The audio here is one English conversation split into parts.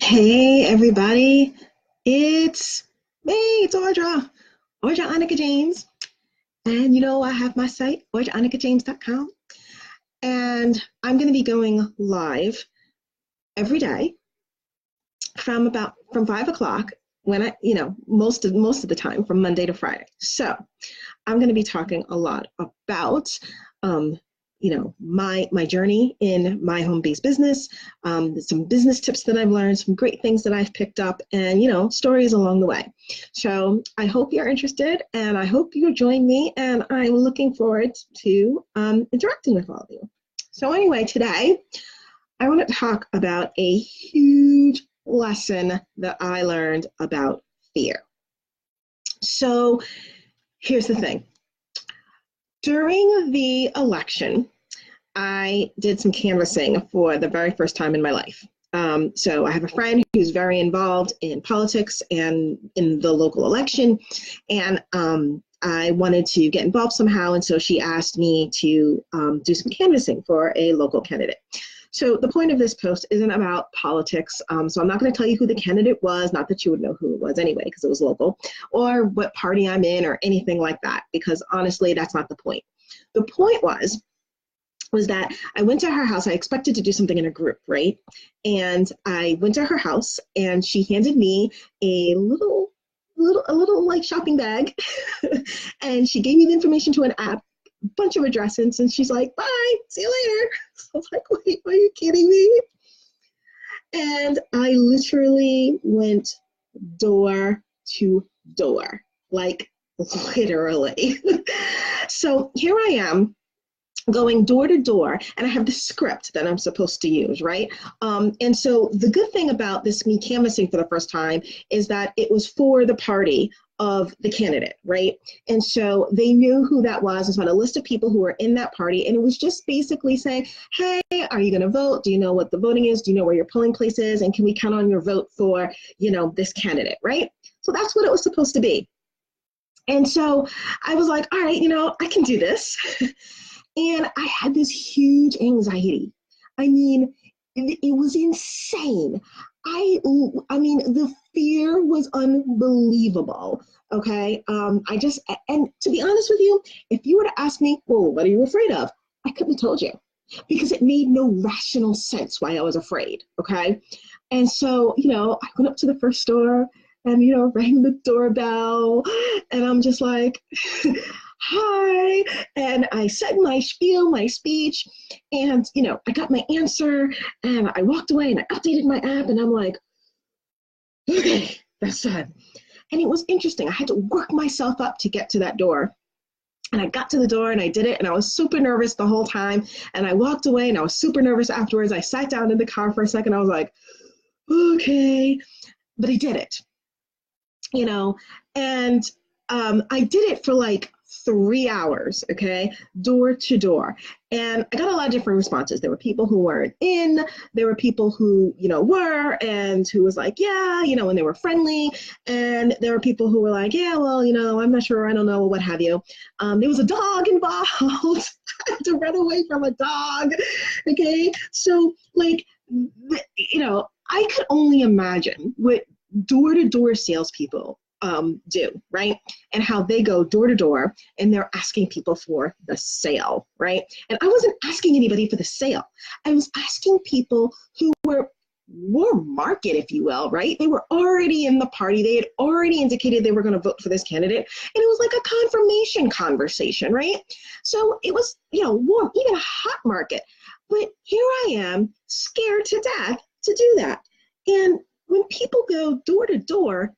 Hey everybody, it's me, it's Audra Annika James. And I have my site, AudraAnnikaJames.com. And I'm going to be going live every day from 5 o'clock when most of the time from Monday to Friday. So I'm going to be talking a lot about um, my journey in my home-based business, some business tips that I've learned, some great things that I've picked up, and stories along the way. So I hope you're interested, and I hope you join me, and I'm looking forward to interacting with all of you. So anyway, today I want to talk about a huge lesson that I learned about fear. So here's the thing. During the election, I did some canvassing for the very first time in my life. So I have a friend who's very involved in politics and in the local election, and I wanted to get involved somehow, and so she asked me to do some canvassing for a local candidate. So the point of this post isn't about politics, so I'm not going to tell you who the candidate was, not that you would know who it was anyway, because it was local, or what party I'm in, or anything like that, because honestly, that's not the point. The point was that I went to her house. I expected to do something in a group, right? And I went to her house, and she handed me a little like shopping bag, and she gave me the information to an app, a bunch of addresses, and she's like, "Bye, see you later." So I was like, "Wait, are you kidding me?" And I literally went door to door, like literally. So here I am, going door to door, and I have the script that I'm supposed to use, right? And so the good thing about this me canvassing for the first time is that it was for the party of the candidate, right? And so they knew who that was. It's about a list of people who were in that party, and it was just basically saying, "Hey, are you going to vote? Do you know what the voting is? Do you know where your polling place is? And can we count on your vote for, this candidate?" Right? So that's what it was supposed to be. And so I was like, all right, I can do this. And I had this huge anxiety. I mean, it was insane. I mean, the fear was unbelievable. Okay. And to be honest with you, if you were to ask me, well, what are you afraid of? I couldn't have told you, because it made no rational sense why I was afraid. Okay. And so, I went up to the first door and, rang the doorbell, and I'm just like, "Hi." And I said my spiel, my speech, and, I got my answer, and I walked away and I updated my app, and I'm like, okay, that's done. And it was interesting. I had to work myself up to get to that door. And I got to the door and I did it, and I was super nervous the whole time. And I walked away and I was super nervous afterwards. I sat down in the car for a second. I was like, okay, but I did it, you know, and I did it for like 3 hours, okay, door to door. And I got a lot of different responses. There were people who weren't in, there were people who, were, and who was like, yeah, and they were friendly. And there were people who were like, yeah, well, I'm not sure, I don't know, what have you. There was a dog involved. I had to run away from a dog, okay? So, like, I could only imagine what door-to-door salespeople do, right? And how they go door to door and they're asking people for the sale, right? And I wasn't asking anybody for the sale. I was asking people who were more market, if you will, right? They were already in the party. They had already indicated they were going to vote for this candidate. And it was like a confirmation conversation, right? So it was, warm, even a hot market. But here I am, scared to death to do that. And when people go door to door,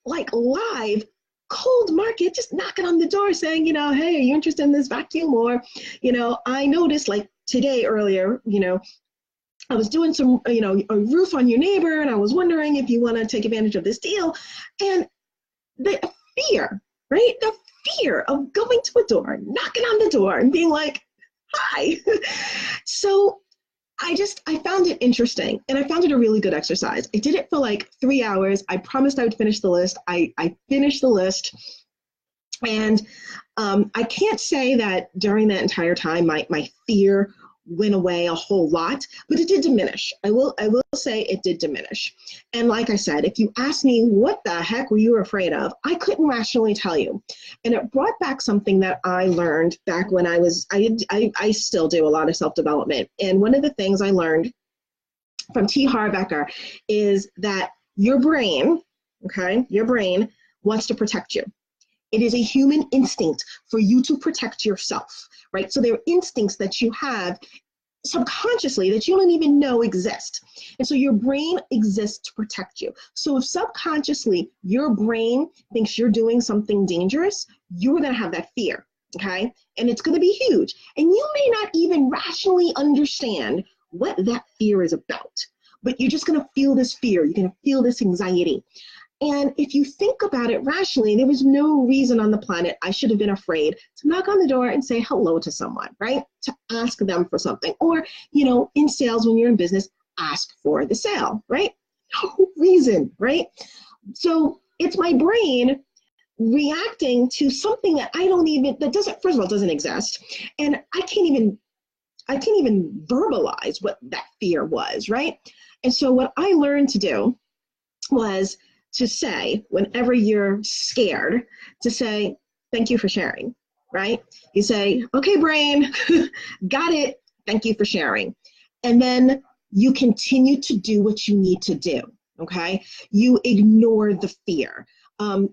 like live, cold market, just knocking on the door saying, hey, are you interested in this vacuum? Or, I noticed like today earlier, I was doing some, a roof on your neighbor, and I was wondering if you want to take advantage of this deal. And the fear, right? The fear of going to a door, knocking on the door and being like, hi. So I found it interesting, and I found it a really good exercise. I did it for like 3 hours. I promised I would finish the list. I finished the list. And I can't say that during that entire time, my fear went away a whole lot, but it did diminish. I will say it did diminish. And like I said, if you ask me what the heck were you afraid of, I couldn't rationally tell you. And it brought back something that I learned back when I still do a lot of self-development. And one of the things I learned from T. Harv Eker is that your brain wants to protect you. It is a human instinct for you to protect yourself, right? So there are instincts that you have subconsciously that you don't even know exist. And so your brain exists to protect you. So if subconsciously your brain thinks you're doing something dangerous, you're going to have that fear, okay? And it's going to be huge. And you may not even rationally understand what that fear is about, but you're just going to feel this fear. You're going to feel this anxiety. And if you think about it rationally, there was no reason on the planet I should have been afraid to knock on the door and say hello to someone, right? To ask them for something. Or, in sales, when you're in business, ask for the sale, right? No reason, right? So it's my brain reacting to something that first of all, doesn't exist. And I can't even verbalize what that fear was, right? And so what I learned to do was to say, whenever you're scared, to say, thank you for sharing, right? You say, okay, brain, got it. Thank you for sharing. And then you continue to do what you need to do, okay? You ignore the fear.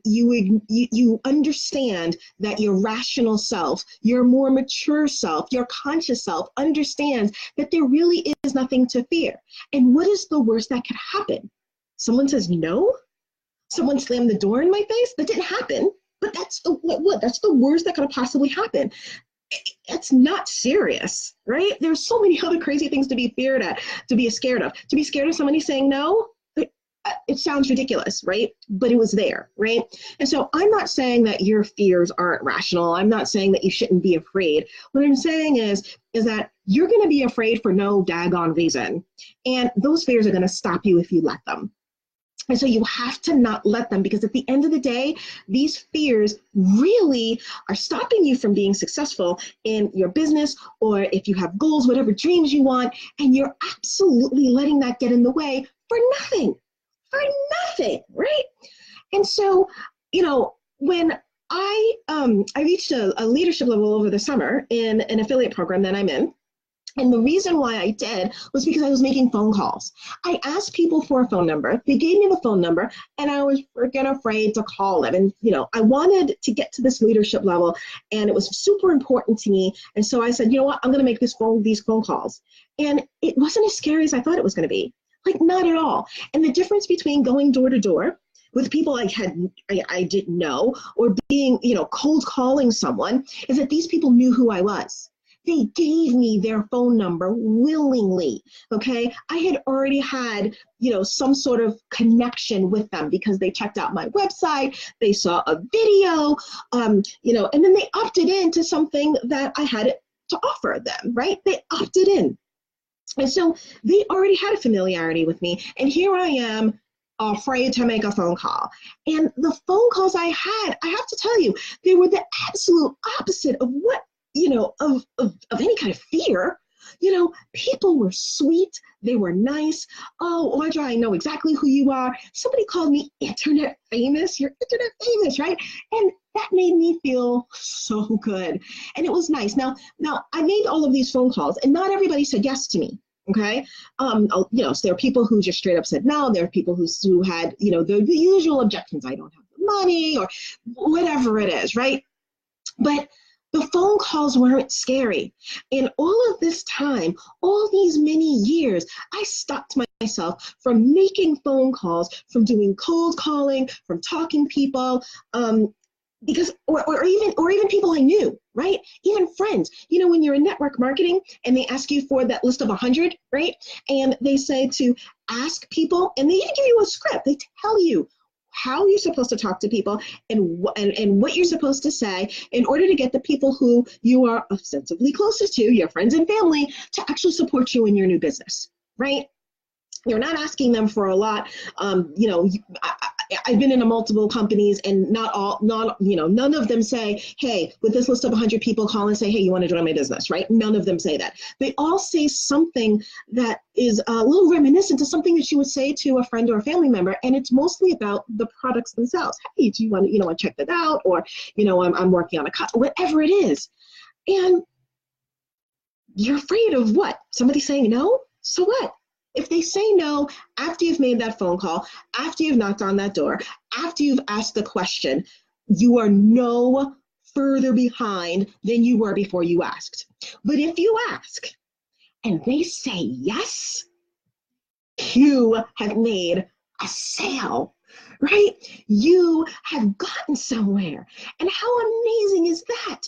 You understand that your rational self, your more mature self, your conscious self understands that there really is nothing to fear. And what is the worst that could happen? Someone says no? Someone slammed the door in my face? That didn't happen, but that's the worst that could have possibly happened. It's not serious, right? There's so many other crazy things to be scared of. To be scared of somebody saying no, it sounds ridiculous, right? But it was there, right? And so I'm not saying that your fears aren't rational. I'm not saying that you shouldn't be afraid. What I'm saying is that you're going to be afraid for no daggone reason. And those fears are going to stop you if you let them. And so you have to not let them, because at the end of the day, these fears really are stopping you from being successful in your business, or if you have goals, whatever dreams you want, and you're absolutely letting that get in the way for nothing, right? And so, when I reached a leadership level over the summer in an affiliate program that I'm in. And the reason why I did was because I was making phone calls. I asked people for a phone number. They gave me the phone number, and I was freaking afraid to call them. And, I wanted to get to this leadership level, and it was super important to me. And so I said, you know what, I'm going to make these phone calls. And it wasn't as scary as I thought it was going to be. Like, not at all. And the difference between going door to door with people I didn't know, or being, cold calling someone, is that these people knew who I was. They gave me their phone number willingly, okay? I had already had, some sort of connection with them because they checked out my website, they saw a video, and then they opted into something that I had to offer them, right? They opted in. And so they already had a familiarity with me, and here I am, afraid to make a phone call. And the phone calls I had, I have to tell you, they were the absolute opposite of what, of any kind of fear. People were sweet. They were nice. Oh, Audra, I know exactly who you are. Somebody called me internet famous. You're internet famous, right? And that made me feel so good. And it was nice. Now I made all of these phone calls, and not everybody said yes to me. Okay. So there are people who just straight up said no. There are people who had, the usual objections. I don't have the money, or whatever it is, right? But the phone calls weren't scary. And all of this time, all these many years, I stopped myself from making phone calls, from doing cold calling, from talking people, because or even people I knew, right? Even friends. When you're in network marketing and they ask you for that list of 100, right? And they say to ask people, and they even give you a script. They tell you how you're supposed to talk to people and what you're supposed to say in order to get the people who you are ostensibly closest to, your friends and family, to actually support you in your new business, right? You're not asking them for a lot. I've been in multiple companies, and none of them say, hey, with this list of 100 people, call and say, hey, you want to join my business, right? None of them say that. They all say something that is a little reminiscent to something that you would say to a friend or a family member, and it's mostly about the products themselves. Hey, do you want to, check that out? Or, I'm working on whatever it is. And you're afraid of what? Somebody saying no? So what? If they say no after you've made that phone call, after you've knocked on that door, after you've asked the question, you are no further behind than you were before you asked. But if you ask and they say yes, you have made a sale, right? You have gotten somewhere. And how amazing is that?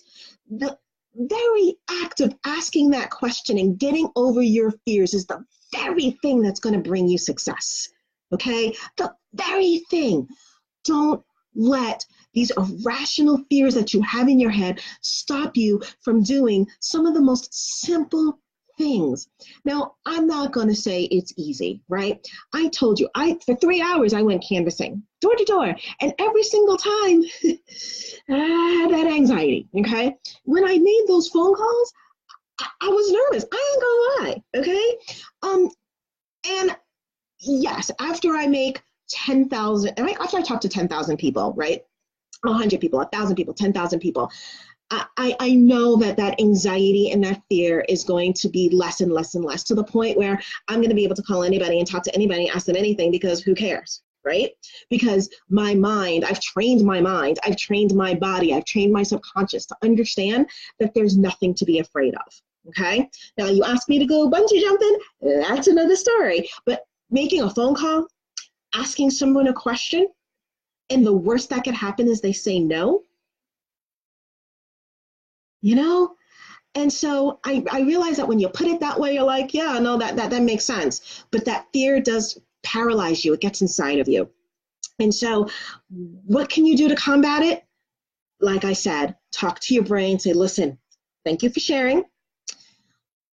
The very act of asking that question and getting over your fears is the very thing that's going to bring you success. Okay? The very thing. Don't let these irrational fears that you have in your head stop you from doing some of the most simple things. Now, I'm not going to say it's easy, right? I told you, for 3 hours, I went canvassing door to door, and every single time I had that anxiety, okay? When I made those phone calls, I was nervous. I ain't gonna lie, okay? And yes, after I make 10,000, after I talk to 10,000 people, right? 100 people, 1,000 people, 10,000 people, I know that anxiety and that fear is going to be less and less and less, to the point where I'm going to be able to call anybody and talk to anybody, ask them anything, because who cares, right? Because my mind, I've trained my mind, I've trained my body, I've trained my subconscious to understand that there's nothing to be afraid of, okay? Now, you ask me to go bungee jumping, that's another story. But making a phone call, asking someone a question, and the worst that could happen is they say no, And so I realize that when you put it that way, you're like, yeah, no, that makes sense. But that fear does paralyze you. It gets inside of you. And so what can you do to combat it? Like I said, talk to your brain, say, listen, thank you for sharing,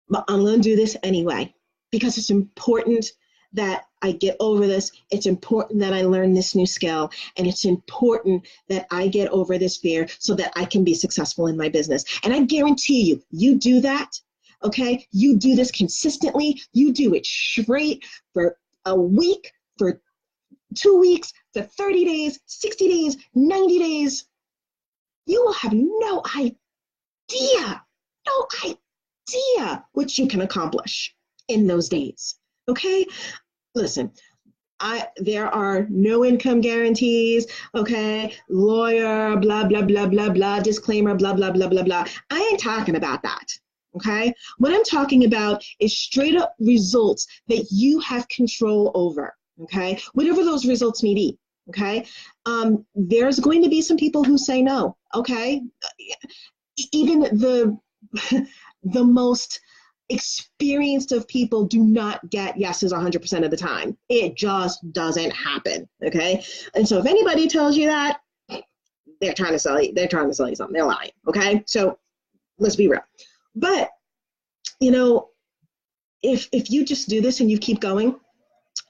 but I'm going to do this anyway, because it's important that I get over this. It's important that I learn this new skill, and it's important that I get over this fear so that I can be successful in my business. And I guarantee you, you do that, okay? You do this consistently. You do it straight for a week, for 2 weeks, for 30 days, 60 days, 90 days. You will have no idea what you can accomplish in those days, okay? Listen, there are no income guarantees, okay? Lawyer, blah, blah, blah, blah, blah, disclaimer, blah, blah, blah, blah, blah. I ain't talking about that, okay? What I'm talking about is straight up results that you have control over, okay? Whatever those results may be, okay? There's going to be some people who say no, okay? Even the most experienced of people do not get yeses 100% of the time. It just doesn't happen, okay? And so if anybody tells you that, they're trying to sell you something. They're lying, okay? So let's be real. But, if you just do this and you keep going,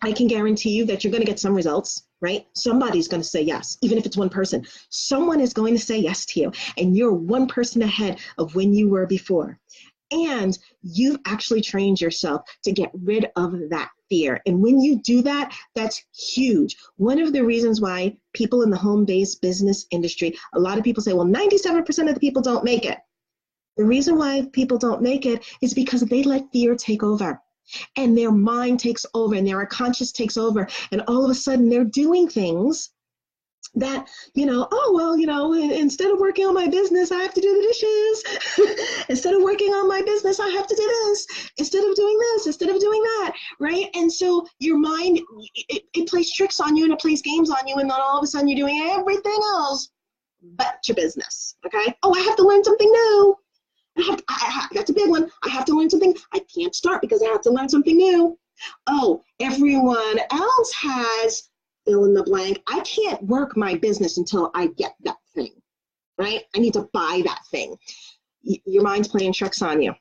I can guarantee you that you're going to get some results, right? Somebody's going to say yes, even if it's one person. Someone is going to say yes to you, and you're one person ahead of when you were before. And you've actually trained yourself to get rid of that fear. And when you do that, that's huge. One of the reasons why people in the home-based business industry, a lot of people say, well, 97% of the people don't make it. The reason why people don't make it is because they let fear take over. And their mind takes over, and their unconscious takes over. And all of a sudden, they're doing things that, instead of working on my business, I have to do the dishes. Instead of working on my business, I have to do this. Instead of doing this, instead of doing that, right? And so your mind, it plays tricks on you, and it plays games on you, and then all of a sudden you're doing everything else but your business, okay? Oh, I have to learn something new. That's a big one. I have to learn something. I can't start because I have to learn something new. Oh, everyone else has fill in the blank. I can't work my business until I get that thing, right? I need to buy that thing. Your mind's playing tricks on you.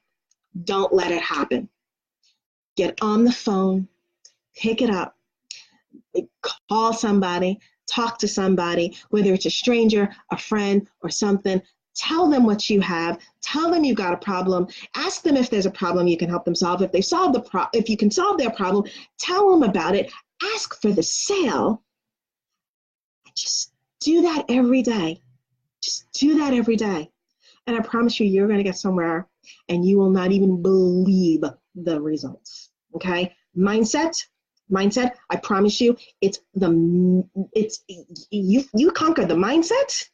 Don't let it happen. Get on the phone, pick it up, call somebody, talk to somebody, whether it's a stranger, a friend, or something. Tell them what you have. Tell them you've got a problem. Ask them if there's a problem you can help them solve. If you can solve their problem, tell them about it. Ask for the sale. Just do that every day. Just do that every day. And I promise you, you're going to get somewhere and you will not even believe the results. Okay? Mindset, I promise you, you conquer the mindset.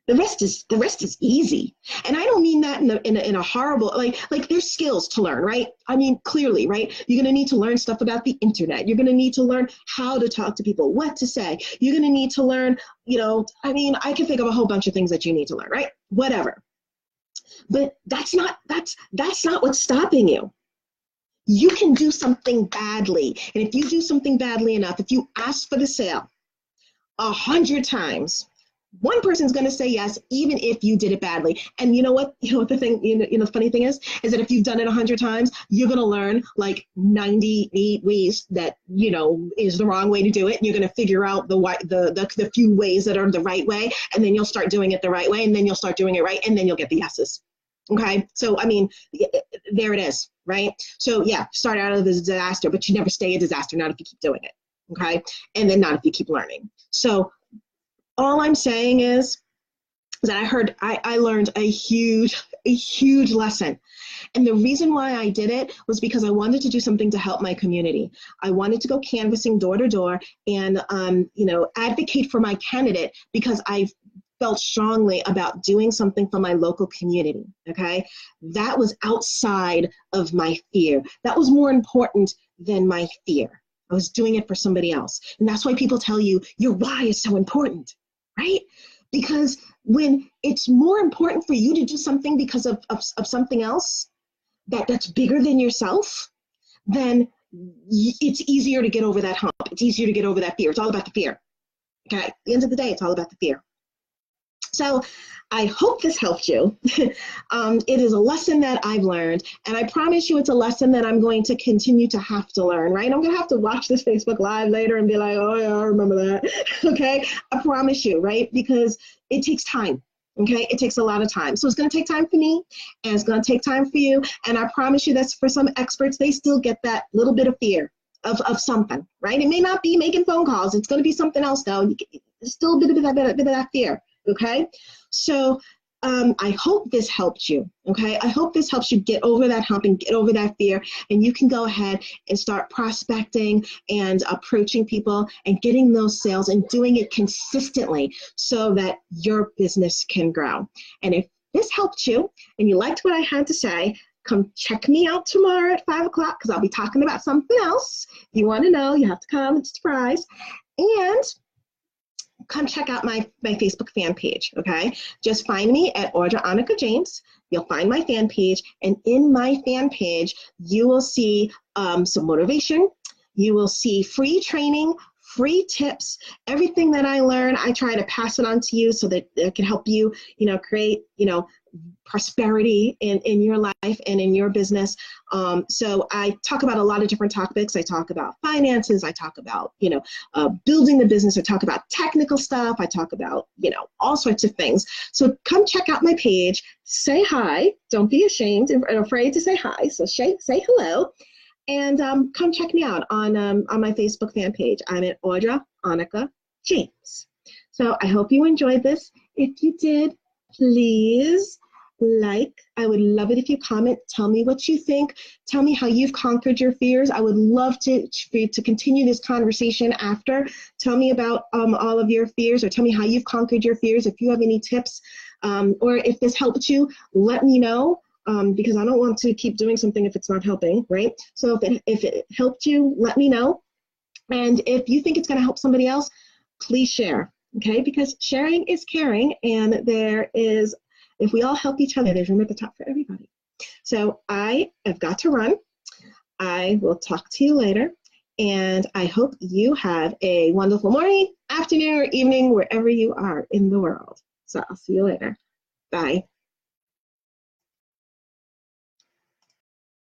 The rest is easy. And I don't mean that in a horrible, like there's skills to learn, right? I mean, clearly, right? You're going to need to learn stuff about the internet. You're going to need to learn how to talk to people, what to say. You're going to need to learn, I mean, I can think of a whole bunch of things that you need to learn, right? Whatever. But that's not what's stopping you. You can do something badly. And if you do something badly enough, if you ask for the sale 100 times, one person's going to say yes, even if you did it badly. And you know what? The thing, the funny thing is that if you've done it 100 times, you're going to learn like 98 ways that, is the wrong way to do it. And you're going to figure out the few ways that are the right way. And then you'll start doing it the right way. And then you'll start doing it right. And then you'll get the yeses. Okay. So, I mean, there it is. Right. So yeah, start out of the disaster, but you never stay a disaster. Not if you keep doing it. Okay. And then not if you keep learning. So, all I'm saying is that I learned a huge lesson. And the reason why I did it was because I wanted to do something to help my community. I wanted to go canvassing door to door and, advocate for my candidate because I felt strongly about doing something for my local community, okay? That was outside of my fear. That was more important than my fear. I was doing it for somebody else. And that's why people tell you your why is so important. Right? Because when it's more important for you to do something because of something else that's bigger than yourself, then it's easier to get over that hump. It's easier to get over that fear. It's all about the fear. Okay? At the end of the day, it's all about the fear. So I hope this helped you. It is a lesson that I've learned, and I promise you it's a lesson that I'm going to continue to have to learn, right? I'm going to have to watch this Facebook Live later and be like, oh yeah, I remember that, okay? I promise you, right? Because it takes time, okay? It takes a lot of time. So it's going to take time for me, and it's going to take time for you, and I promise you that for some experts, they still get that little bit of fear of something, right? It may not be making phone calls. It's going to be something else, though. There's still a bit of that fear. Okay, so I hope this helped you. Okay, I hope this helps you get over that hump and get over that fear, and you can go ahead and start prospecting and approaching people and getting those sales and doing it consistently so that your business can grow. And if this helped you and you liked what I had to say, come check me out tomorrow at 5 o'clock because I'll be talking about something else. If you want to know, you have to come. It's a surprise. And come check out my Facebook fan page, okay? Just find me at Audra James. You'll find my fan page, and in my fan page, you will see some motivation. You will see free training, free tips, everything that I learn. I try to pass it on to you so that it can help you, create, prosperity in your life and in your business. So I talk about a lot of different topics. I talk about finances. I talk about, building the business. I talk about technical stuff. I talk about, all sorts of things. So come check out my page. Say hi. Don't be ashamed and afraid to say hi. So say hello. And come check me out on my Facebook fan page. I'm at Audra James. So I hope you enjoyed this. If you did, please I would love it if you comment. Tell me what you think. Tell me how you've conquered your fears. I would love to continue this conversation after. Tell me about all of your fears, or tell me how you've conquered your fears. If you have any tips, or if this helped you, let me know. Because I don't want to keep doing something if it's not helping, right? So if it helped you, let me know. And if you think it's going to help somebody else, please share, okay? Because sharing is caring, and if we all help each other, there's room at the top for everybody. So I have got to run. I will talk to you later, and I hope you have a wonderful morning, afternoon, or evening, wherever you are in the world. So I'll see you later. Bye.